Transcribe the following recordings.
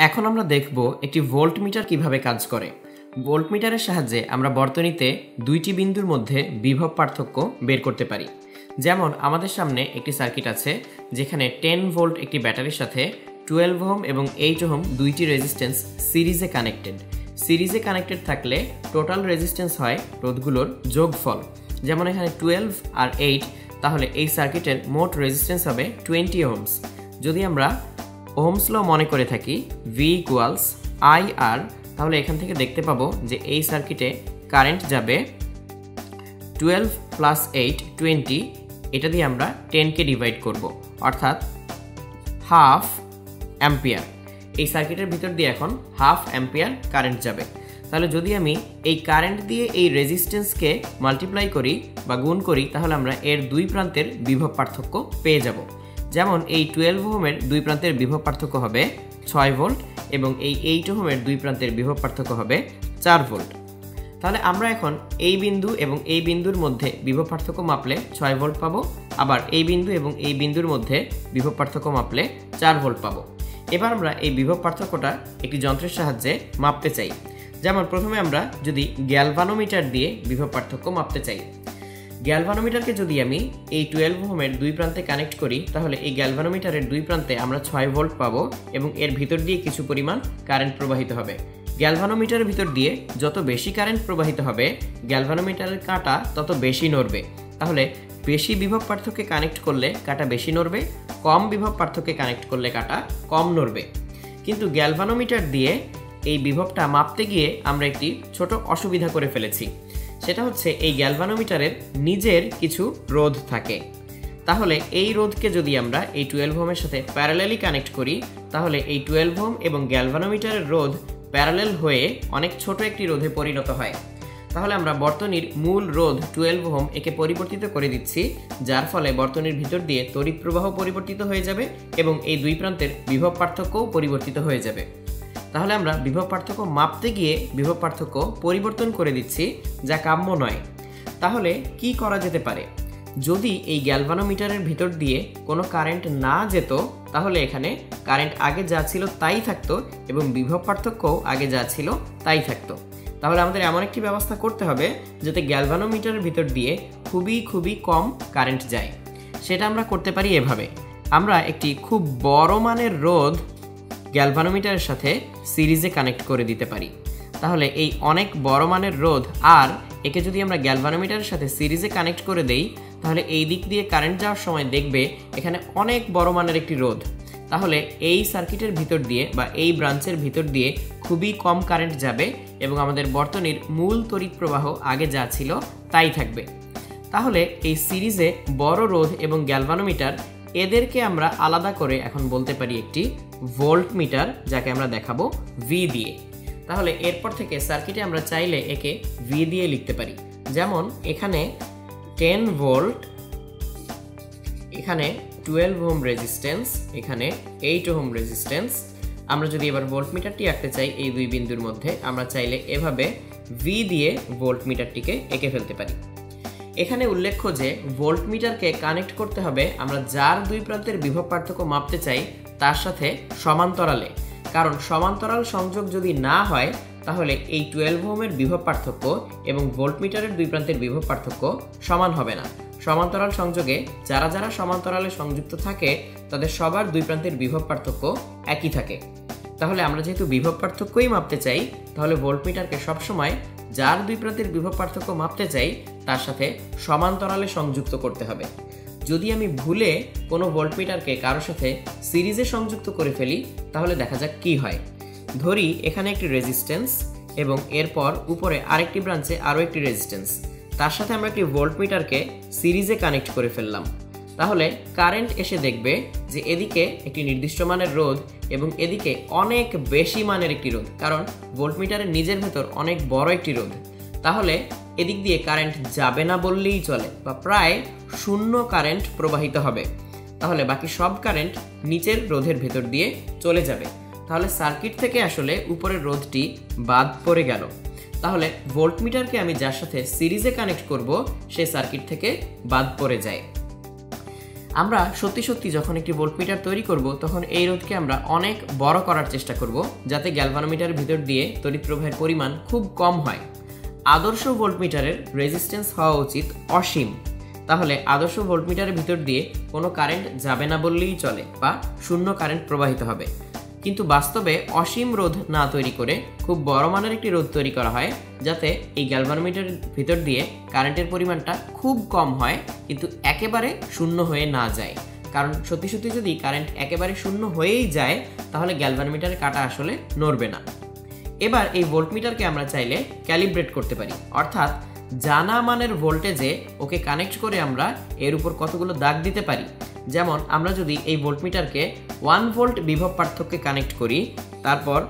এখন আমরা দেখব একটি ভোল্টমিটার কিভাবে কাজ করে। ভোল্টমিটারের সাহায্যে আমরা বর্তনীতে দুইটি বিন্দুর মধ্যে বিভব পার্থক্য বের করতে পারি। যেমন আমাদের সামনে একটি সার্কিট আছে যেখানে 10 ভোল্ট একটি ব্যাটারির সাথে 12 ওহম এবং 8 ওহম দুইটি রেজিস্ট্যান্স সিরিজে কানেক্টেড। সিরিজে কানেক্টেড থাকলে টোটাল রেজিস্ট্যান্স হয় রোধগুলোর যোগফল। যেমন এখানে 12 আর 8, তাহলে এই সার্কিটের মোট রেজিস্ট্যান্স হবে 20 ওহমস। যদি আমরা ওহমস ল মনে করে থাকি V ইকুয়ালস IR, তাহলে এখান থেকে দেখতে পাবো যে এই সার্কিটে কারেন্ট যাবে 12 প্লাস 8 20, এটা দিয়ে আমরা 10কে ডিভাইড করব, অর্থাৎ হাফ অ্যাম্পিয়ার। এই সার্কিটের ভিতর দিয়ে এখন হাফ অ্যাম্পিয়ার কারেন্ট যাবে। তাহলে যদি আমি এই কারেন্ট দিয়ে এই রেজিস্ট্যান্সকে মাল্টিপ্লাই করি বা গুণ করি, তাহলে আমরা এর দুই প্রান্তের বিভব পার্থক্য পেয়ে যাব। যেমন এই 12 ওহমের দুই প্রান্তের বিভব পার্থক্য হবে 6 ভোল্ট এবং এই 8 ওহমের দুই প্রান্তের বিভব পার্থক্য হবে 4 ভোল্ট। তাহলে আমরা এখন এই বিন্দু এবং এই বিন্দুর মধ্যে বিভব পার্থক্য মাপলে 6 ভোল্ট পাবো, আবার এই বিন্দু এবং এই বিন্দুর মধ্যে বিভব পার্থক্য মাপলে 4 ভোল্ট পাবো। এবার আমরা এই বিভব পার্থক্যটা একটি যন্ত্রের সাহায্যে মাপতে চাই। যেমন প্রথমে আমরা যদি গ্যালভানোমিটার দিয়ে বিভব পার্থক্য মাপতে চাই। গ্যালভানোমিটারকে যদি আমি এই 12 ওহমের দুই প্রান্তে কানেক্ট করি, তাহলে এই গ্যালভানোমিটারের দুই প্রান্তে আমরা 6 ভোল্ট পাবো এবং এর ভিতর দিয়ে কিছু পরিমাণ কারেন্ট প্রবাহিত হবে। গ্যালভানোমিটারের ভিতর দিয়ে যত বেশি কারেন্ট প্রবাহিত হবে, গ্যালভানোমিটারের কাঁটা তত বেশি নড়বে। তাহলে বেশি বিভব পার্থক্যে কানেক্ট করলে কাঁটা বেশি নড়বে, কম বিভব পার্থক্যে কানেক্ট করলে কাঁটা কম নড়বে। কিন্তু গ্যালভানোমিটার দিয়ে এই বিভবটা মাপতে গিয়ে আমরা একটি ছোট অসুবিধা করে ফেলেছি। সেটা হচ্ছে এই গ্যালভানোমিটারের নিজের কিছু রোধ থাকে। তাহলে এই রোধকে যদি আমরা এই 12 ওহমের সাথে প্যারালালি কানেক্ট করি, তাহলে এই 12 ওহম এবং গ্যালভানোমিটারের রোধ প্যারালাল হয়ে অনেক ছোট একটি রোধে পরিণত হয়। তাহলে আমরা বর্তনীর মূল রোধ 12 ওহম একে পরিবর্তিত করে দিচ্ছি, যার ফলে বর্তনীর ভিতর দিয়ে তড়িৎ প্রবাহ পরিবর্তিত হয়ে যাবে এবং এই দুই প্রান্তের বিভব পার্থক্যও পরিবর্তিত হয়ে যাবে। তাহলে আমরা বিভব পার্থক্য মাপতে গিয়ে বিভব পার্থক্য পরিবর্তন করে দিচ্ছি, যা কাম্য নয়। তাহলে কি করা যেতে পারে? যদি এই গ্যালভানোমিটারের ভিতর দিয়ে কোনো কারেন্ট না যেত, তাহলে এখানে কারেন্ট আগে যা ছিল তাই থাকতো এবং বিভব পার্থক্যও আগে যা ছিল তাই থাকতো। তাহলে আমাদের এমন একটি ব্যবস্থা করতে হবে যাতে গ্যালভানোমিটারের ভিতর দিয়ে খুবই কম কারেন্ট যায়। সেটা আমরা করতে পারি এভাবে। আমরা একটি খুব বড় মানের রোধ গ্যালভানোমিটারের সাথে সিরিজে কানেক্ট করে দিতে পারি। তাহলে এই অনেক বড় মানের রোধ আর একে যদি আমরা গ্যালভানোমিটারের সাথে সিরিজে কানেক্ট করে দেই, তাহলে এই দিক দিয়ে কারেন্ট যাওয়ার সময় দেখবে এখানে অনেক বড় মানের একটি রোধ। তাহলে এই সার্কিটের ভিতর দিয়ে বা এই ব্রাঞ্চের ভিতর দিয়ে খুবই কম কারেন্ট যাবে এবং আমাদের বর্তনীর মূল তড়িৎ প্রবাহ আগে যা ছিল তাই থাকবে। তাহলে এই সিরিজে বড় রোধ এবং গ্যালভানোমিটার, এদেরকে আমরা আলাদা করে এখন বলতে পারি একটি ভোল্টমিটার, যাকে আমরা দেখাবো V দিয়ে। তাহলে এরপর থেকে সার্কিটে আমরা চাইলে একে V দিয়ে লিখতে পারি। যেমন এখানে 10 ভোল্ট, এখানে 12 ওহম রেজিস্ট্যান্স, এখানে 8 ওহম রেজিস্ট্যান্স। আমরা যদি এবার ভোল্টমিটারটি আঁকতে চাই এই দুই বিন্দুর মধ্যে, আমরা চাইলে এভাবে V দিয়ে ভোল্টমিটারটিকে এঁকে ফেলতে পারি। এখানে উল্লেখ্য যে ভোল্টমিটারকে কানেক্ট করতে হবে আমরা যার দুই প্রান্তের বিভব পার্থক্য মাপতে চাই তার সাথে সমান্তরালে। কারণ সমান্তরাল সংযোগ যদি না হয়, তাহলে এই 12 ওহমের বিভব পার্থক্য এবং ভোল্টমিটারের দুই প্রান্তের বিভব পার্থক্য সমান হবে না। সমান্তরাল সংযোগে যারা যারা সমান্তরালে সংযুক্ত থাকে তাদের সবার দুই প্রান্তের বিভব পার্থক্য একই থাকে। তাহলে আমরা যেহেতু বিভব পার্থক্যই মাপতে চাই, তাহলে ভোল্টমিটারকে সবসময় যার দুই প্রান্তের বিভব পার্থক্য মাপতে চাই তার সাথে সমান্তরালে সংযুক্ত করতে হবে। যদি আমি ভুলে কোনো ভোল্টমিটারকে কারোর সাথে সিরিজে সংযুক্ত করে ফেলি, তাহলে দেখা যাক কি হয়। ধরি এখানে একটি রেজিস্ট্যান্স এবং এরপর উপরে আরেকটি ব্রাঞ্চে আরও একটি রেজিস্ট্যান্স, তার সাথে আমরা একটি ভোল্টমিটারকে সিরিজে কানেক্ট করে ফেললাম। তাহলে কারেন্ট এসে দেখবে যে এদিকে একটি নির্দিষ্ট মানের রোধ এবং এদিকে অনেক বেশি মানের একটি রোধ, কারণ ভোল্টমিটারের নিজের ভেতর অনেক বড় একটি রোধ। তাহলে এদিক দিয়ে কারেন্ট যাবে না বললেই চলে, বা প্রায় শূন্য কারেন্ট প্রবাহিত হবে। তাহলে বাকি সব কারেন্ট নিচের রোধের ভেতর দিয়ে চলে যাবে। তাহলে সার্কিট থেকে আসলে উপরের রোধটি বাদ পড়ে গেল। তাহলে ভোল্টমিটারকে আমি যার সাথে সিরিজে কানেক্ট করব সে সার্কিট থেকে বাদ পড়ে যায়। আমরা সত্যি সত্যি যখন একটি ভোল্টমিটার তৈরি করব তখন এই রোধকে আমরা অনেক বড় করার চেষ্টা করব, যাতে গ্যালভানোমিটারের ভিতর দিয়ে তড়িৎ প্রবাহের পরিমাণ খুব কম হয়। আদর্শ ভোল্টমিটারের রেজিস্ট্যান্স হওয়া উচিত অসীম। তাহলে আদর্শ ভোল্টমিটারের ভিতর দিয়ে কোনো কারেন্ট যাবে না বললেই চলে, বা শূন্য কারেন্ট প্রবাহিত হবে। কিন্তু বাস্তবে অসীম রোধ না তৈরি করে খুব বড় মানের একটি রোধ তৈরি করা হয়, যাতে এই গ্যালভানোমিটারের ভিতর দিয়ে কারেন্টের পরিমাণটা খুব কম হয়, কিন্তু একেবারে শূন্য হয়ে না যায়। কারণ সত্যি সত্যি যদি কারেন্ট একেবারে শূন্য হয়েই যায়, তাহলে গ্যালভানোমিটারের কাঁটা আসলে নড়বে না। এবার এই ভোল্টমিটারকে আমরা চাইলে ক্যালিব্রেট করতে পারি, অর্থাৎ জানা মানের ভোল্টেজে ওকে কানেক্ট করে আমরা এর উপর কতগুলো দাগ দিতে পারি। যেমন আমরা যদি এই ভোল্টমিটারকে 1 ভোল্ট বিভব পার্থক্যে কানেক্ট করি, তারপর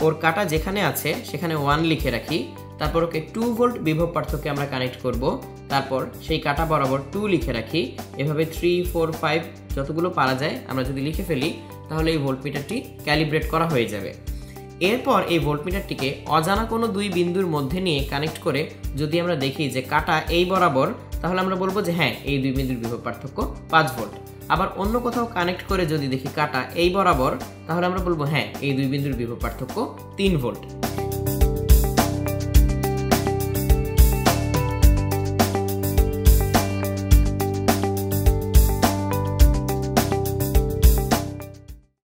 ওর কাঁটা যেখানে আছে সেখানে 1 লিখে রাখি, তারপর ওকে 2 ভোল্ট বিভব পার্থক্যে আমরা কানেক্ট করব, তারপর সেই কাঁটা বরাবর 2 লিখে রাখি। এভাবে 3, 4, 5 যতগুলো পারা যায় আমরা যদি লিখে ফেলি, তাহলে এই ভোল্টমিটারটি ক্যালিব্রেট করা হয়ে যাবে। এরপর এই ভোল্টমিটারটিকে অজানা কোনো দুই বিন্দুর মধ্যে নিয়ে কানেক্ট করে যদি আমরা দেখি যে কাঁটা এই বরাবর, তাহলে আমরা বলবো যে হ্যাঁ, এই দুই বিন্দুর বিভব পার্থক্য 5 ভোল্ট। আবার অন্য কোথাও কানেক্ট করে যদি দেখি কাঁটা এই বরাবর, তাহলে আমরা বলবো হ্যাঁ, এই দুই বিন্দুর বিভব পার্থক্য 3 ভোল্ট।